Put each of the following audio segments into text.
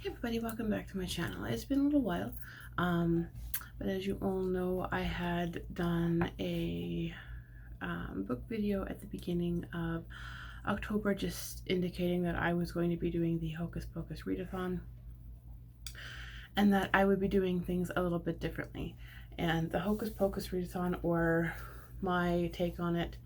Hey everybody, welcome back to my channel. It's been a little while, but as you all know, I had done a book video at the beginning of October just indicating that I was going to be doing the Hocus Pocus Readathon and that I would be doing things a little bit differently. And the Hocus Pocus Readathon, or my take on it,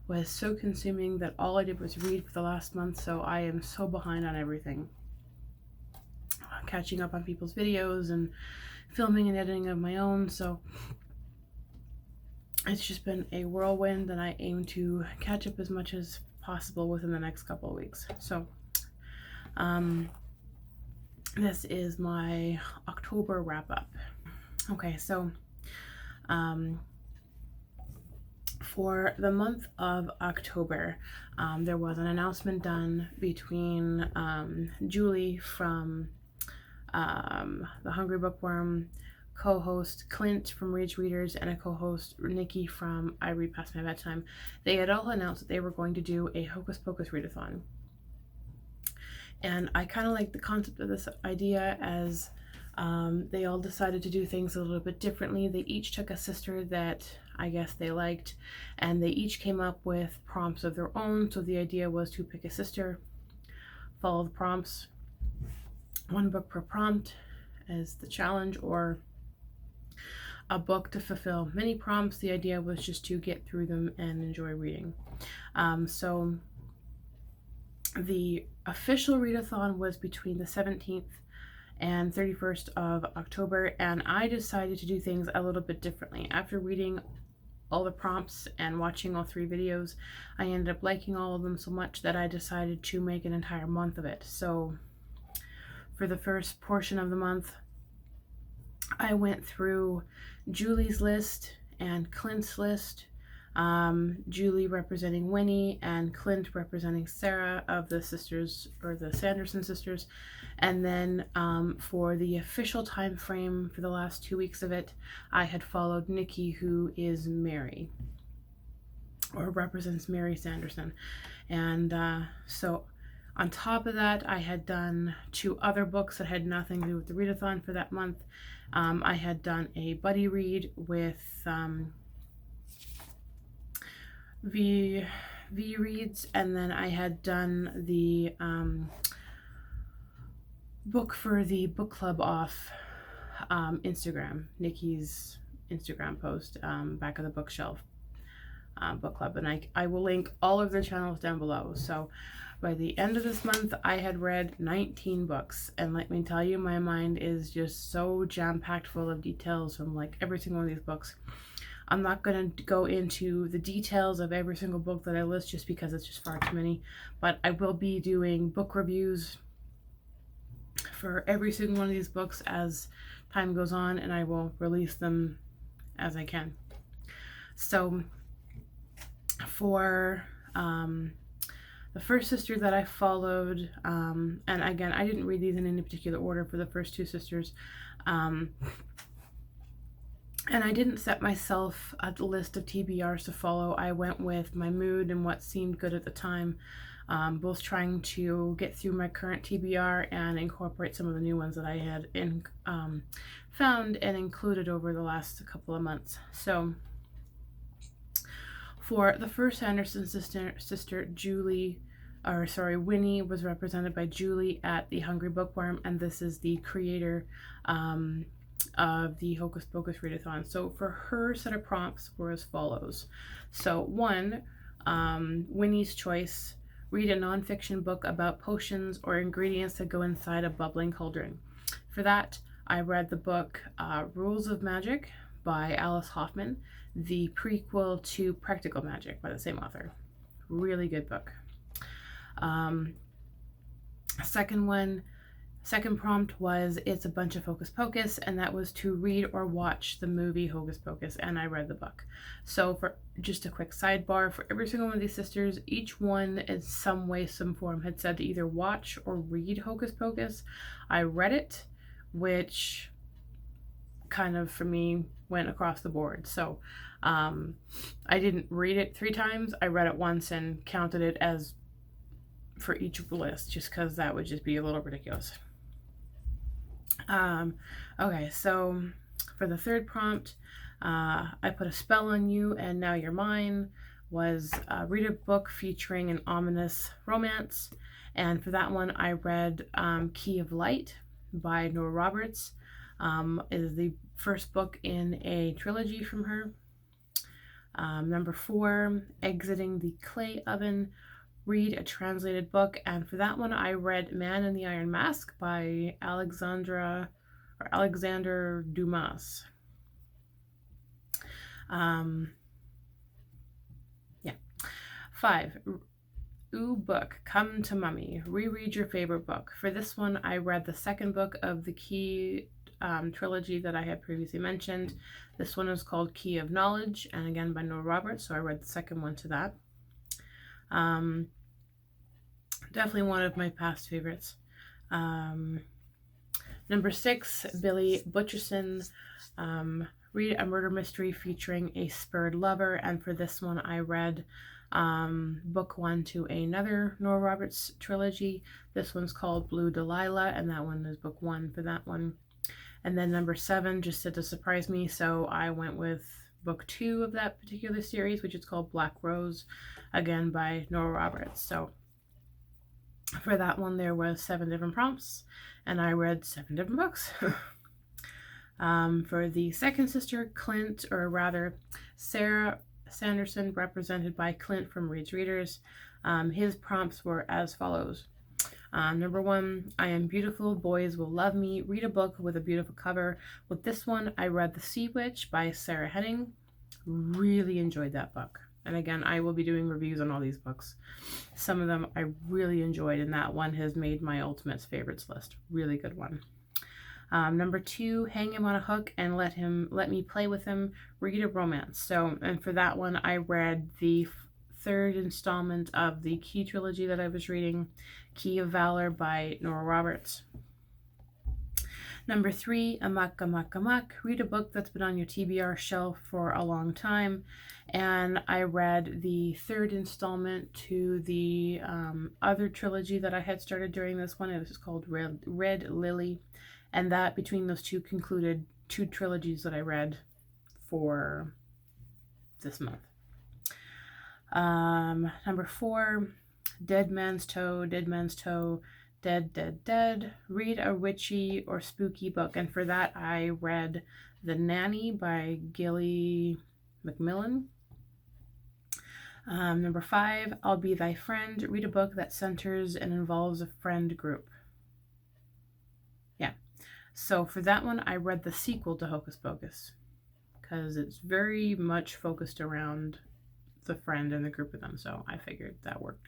was so consuming that all I did was read for the last month, so I am so behind on everything. Catching up on people's videos and filming and editing of my own, so it's just been a whirlwind, and I aim to catch up as much as possible within the next couple of weeks. So this is my October wrap up. Okay, so for the month of October, there was an announcement done between Julie from the Hungry Bookworm, co-host Clint from Rage Readers, and a co-host Nikki from I Read Past My Bedtime. They had all announced that they were going to do a Hocus Pocus readathon. And I kind of like the concept of this idea, as they all decided to do things a little bit differently. They each took a sister that I guess they liked, and they each came up with prompts of their own. So the idea was to pick a sister, follow the prompts, one book per prompt as the challenge, or a book to fulfill many prompts. The idea was just to get through them and enjoy reading. So the official readathon was between the 17th and 31st of October, and I decided to do things a little bit differently. After reading all the prompts and watching all 3 videos, I ended up liking all of them so much that I decided to make an entire month of it. So for the first portion of the month, I went through Julie's list and Clint's list, Julie representing Winnie and Clint representing Sarah of the sisters, or the Sanderson sisters. And then for the official time frame for the last 2 weeks of it, I had followed Nikki, who is Mary, or represents Mary Sanderson. And so on top of that, I had done 2 other books that had nothing to do with the readathon for that month. I had done a buddy read with V Reads, and then I had done the book for the book club off Instagram, Nikki's Instagram post, back of the bookshelf book club, and I will link all of their channels down below. So by the end of this month, I had read 19 books, and let me tell you, my mind is just so jam-packed full of details from like every single one of these books. I'm not going to go into the details of every single book that I list just because it's just far too many, but I will be doing book reviews for every single one of these books as time goes on, and I will release them as I can. So for the first sister that I followed, and again, I didn't read these in any particular order for the first 2 sisters, and I didn't set myself a list of TBRs to follow. I went with my mood and what seemed good at the time, both trying to get through my current TBR and incorporate some of the new ones that I had found and included over the last couple of months. So for the first Sanderson sister, Winnie was represented by Julie at the Hungry Bookworm, and this is the creator of the Hocus Pocus Readathon. So for her set of prompts were as follows. So 1, Winnie's choice: read a nonfiction book about potions or ingredients that go inside a bubbling cauldron. For that, I read the book Rules of Magic by Alice Hoffman, the prequel to Practical Magic by the same author. Really good book. Second prompt was It's a Bunch of Hocus Pocus, and that was to read or watch the movie Hocus Pocus, and I read the book. So for just a quick sidebar, for every single one of these sisters, each one in some way, some form had said to either watch or read Hocus Pocus. I read it, which kind of for me went across the board. So I didn't read it 3 times. I read it once and counted it as for each list, just because that would just be a little ridiculous. Um, okay, so for the third prompt, I put a spell on you and now you're mine, was read a book featuring an ominous romance. And for that one, I read Key of Light by Nora Roberts. It is the first book in a trilogy from her. Number 4, Exiting the Clay Oven, read a translated book. And for that one, I read Man in the Iron Mask by Alexander Dumas. Yeah. 5, book, Come to Mummy, reread your favorite book. For this one, I read the second book of the Key trilogy that I had previously mentioned. This one is called Key of Knowledge, and again by Nora Roberts, so I read the second one to that. Definitely one of my past favorites. Number 6, Billy Butcherson, read a murder mystery featuring a spurred lover. And for this one, I read book 1 to another Nora Roberts trilogy. This one's called Blue Delilah, and that one is book 1 for that one. And then number 7 just said to surprise me, so I went with book 2 of that particular series, which is called Black Rose, again by Nora Roberts. So for that one, there was 7 different prompts, and I read 7 different books. For the second sister, Clint, or rather Sarah Sanderson, represented by Clint from Reed's Readers, his prompts were as follows. Number 1, I am beautiful, boys will love me, read a book with a beautiful cover. With this one, I read The Sea Witch by Sarah Henning. Really enjoyed that book. And again, I will be doing reviews on all these books. Some of them I really enjoyed, and that one has made my Ultimates favorites list. Really good one. Number 2, hang him on a hook and let me play with him, read a romance. So, and for that one, I read the third installment of the Key trilogy that I was reading, Key of Valor by Nora Roberts. Number 3, Amok, Amok, Amok, read a book that's been on your TBR shelf for a long time. And I read the third installment to the other trilogy that I had started during this one. It was called Red Lily. And that, between those two, concluded 2 trilogies that I read for this month. Number 4, Dead Man's Toe, Dead Man's Toe, Dead, Dead, Dead. Read a witchy or spooky book. And for that, I read The Nanny by Gilly Macmillan. Number 5, I'll Be Thy Friend. Read a book that centers and involves a friend group. Yeah. So for that one, I read the sequel to Hocus Pocus, because it's very much focused around the friend and the group of them, so I figured that worked.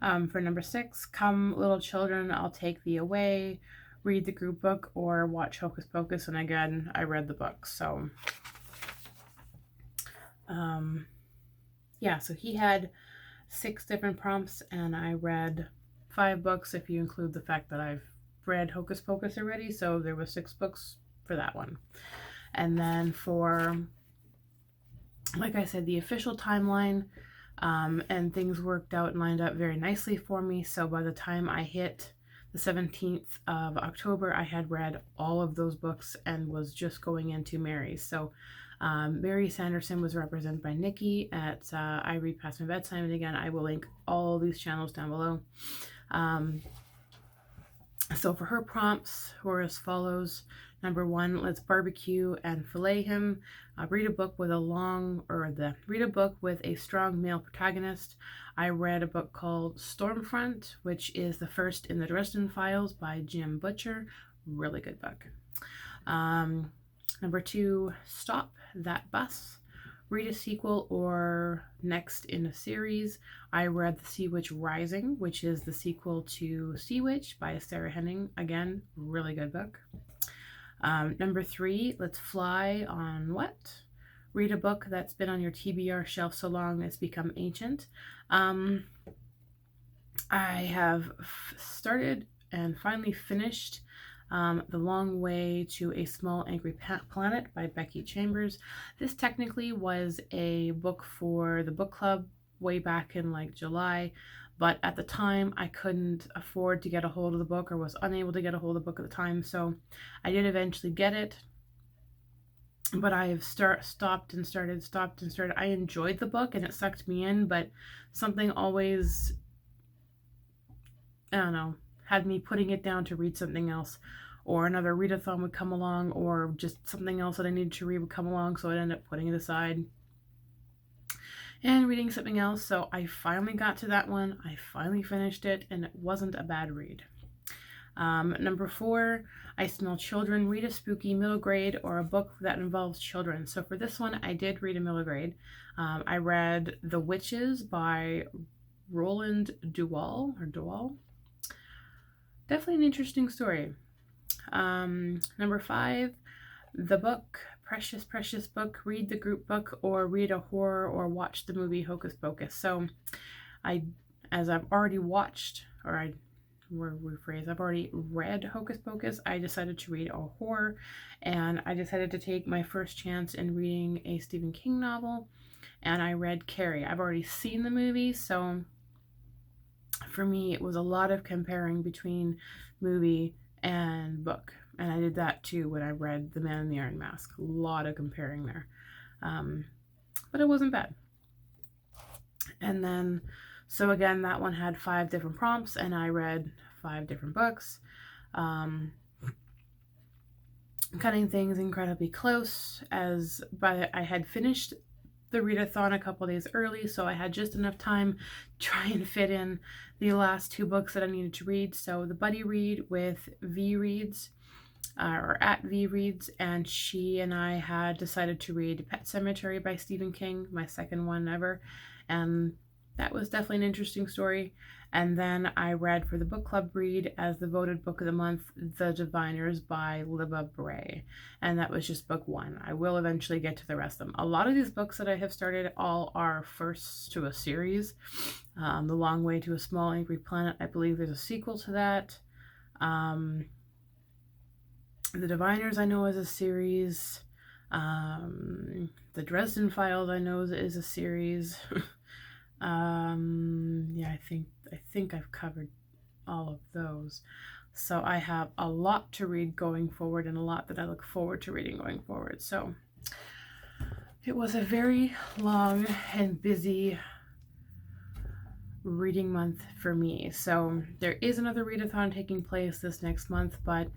For number 6, Come Little Children, I'll Take Thee Away. Read the group book or watch Hocus Pocus, and again, I read the book. So, yeah, so he had 6 different prompts, and I read 5 books if you include the fact that I've read Hocus Pocus already, so there were 6 books for that one. And then for, like I said, the official timeline, and things worked out and lined up very nicely for me. So by the time I hit the 17th of October, I had read all of those books and was just going into Mary's. So Mary Sanderson was represented by Nikki at I Read Past My Bedtime. And again, I will link all these channels down below. So for her prompts were as follows. Number 1, let's barbecue and fillet him. Read a book with a strong male protagonist. I read a book called Stormfront, which is the first in the Dresden Files by Jim Butcher. Really good book. Number 2, Stop That Bus. Read a sequel or next in a series. I read The Sea Witch Rising, which is the sequel to Sea Witch by Sarah Henning. Again, really good book. Number 3, Let's Fly on What? Read a book that's been on your TBR shelf so long it's become ancient. I have started and finally finished The Long Way to a Small Angry Planet by Becky Chambers. This technically was a book for the book club way back in like July, but at the time I couldn't afford to get a hold of the book, or was unable to get a hold of the book at the time, so I did eventually get it. But I have stopped and started. I enjoyed the book and it sucked me in, but something always, I don't know, had me putting it down to read something else, or another readathon would come along, or just something else that I needed to read would come along, so I'd end up putting it aside and reading something else. So I finally got to that one. I finally finished it, and it wasn't a bad read. Number 4, I Smell Children. Read a spooky middle grade or a book that involves children. So for this one, I did read a middle grade. I read The Witches by Roland Duval. Definitely an interesting story. Number 5, the book, Precious Book. Read the group book, or read a horror, or watch the movie Hocus Pocus. So as I've already watched, I've already read Hocus Pocus, I decided to read a horror, and I decided to take my first chance in reading a Stephen King novel, and I read Carrie. I've already seen the movie, so for me it was a lot of comparing between movie and book, and I did that too when I read The Man in the Iron Mask. A lot of comparing there, but it wasn't bad. And then, so again, that one had 5 different prompts, and I read 5 different books. Cutting things incredibly close, I had finished the readathon a couple days early, so I had just enough time to try and fit in the last 2 books that I needed to read. So the buddy read with V Reads, or at V Reads, and she and I had decided to read Pet Sematary by Stephen King, my second one ever, and that was definitely an interesting story. And then I read for the book club read, as the voted book of the month, The Diviners by Libba Bray, and that was just book 1. I will eventually get to the rest of them. A lot of these books that I have started all are firsts to a series. The Long Way to a Small Angry Planet, I believe there's a sequel to that. The Diviners I know is a series. The Dresden Files I know is a series. Yeah, I think I've covered all of those. So I have a lot to read going forward, and a lot that I look forward to reading going forward. So it was a very long and busy reading month for me. So there is another readathon taking place this next month, but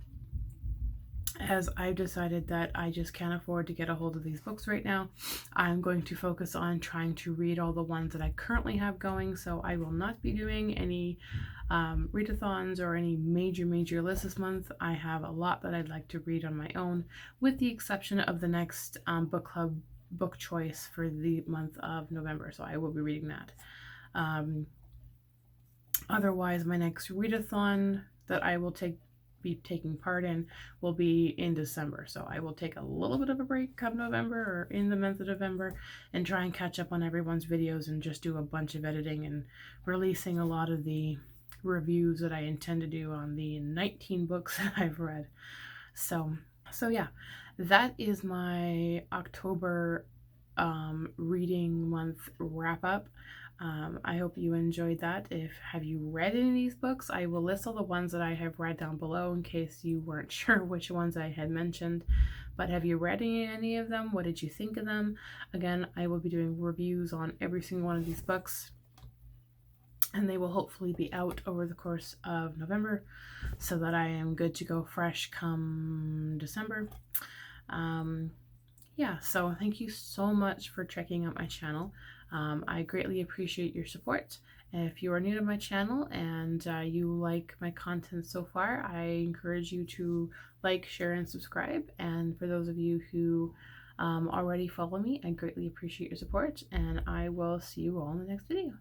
as I've decided that I just can't afford to get a hold of these books right now, I'm going to focus on trying to read all the ones that I currently have going. So I will not be doing any readathons or any major lists this month. I have a lot that I'd like to read on my own, with the exception of the next book club book choice for the month of November. So I will be reading that. Otherwise, my next readathon that I will be taking part in will be in December, so I will take a little bit of a break come November, or in the month of November, and try and catch up on everyone's videos and just do a bunch of editing and releasing a lot of the reviews that I intend to do on the 19 books that I've read. So yeah, that is my October reading month wrap up. I hope you enjoyed that. Have you read any of these books? I will list all the ones that I have read down below in case you weren't sure which ones I had mentioned. But have you read any of them? What did you think of them? Again, I will be doing reviews on every single one of these books, and they will hopefully be out over the course of November, so that I am good to go fresh come December. Yeah, so thank you so much for checking out my channel. I greatly appreciate your support. If you are new to my channel and you like my content so far, I encourage you to like, share, and subscribe. And for those of you who already follow me, I greatly appreciate your support, and I will see you all in the next video.